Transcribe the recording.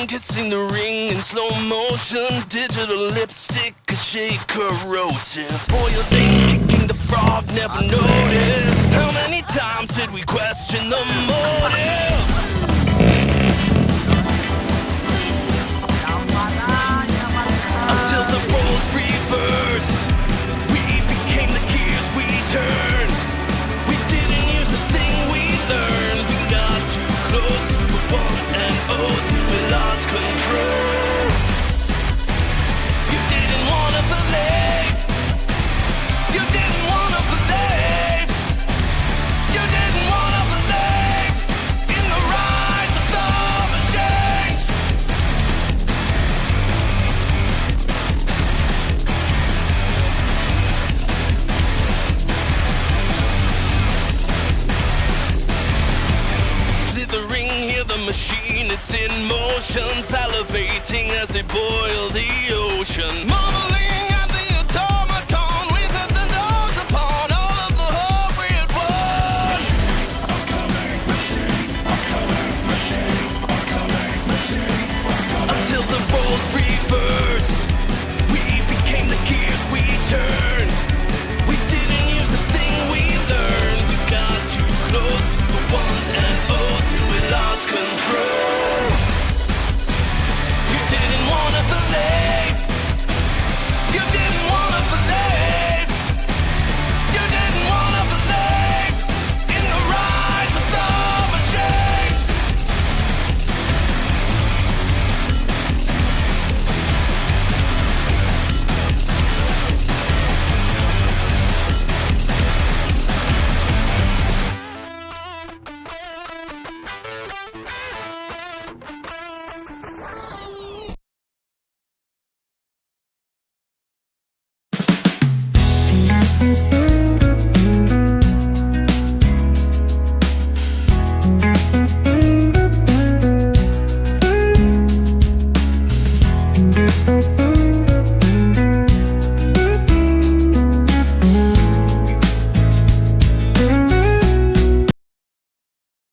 Kissing the ring in slow motion, digital lipstick, a shade corrosive. Boiled egg kicking the frog, never noticed. How many times did we question the motive? Until the roles reversed, we became the gears we turned. We didn't use a thing we learned. We got too close to the ones and O's. Lost control. You didn't wanna believe. You didn't wanna believe. You didn't wanna believe in the rise of the machines. Slithering, hear the machine, it's in motion, salivating as they boil the ocean.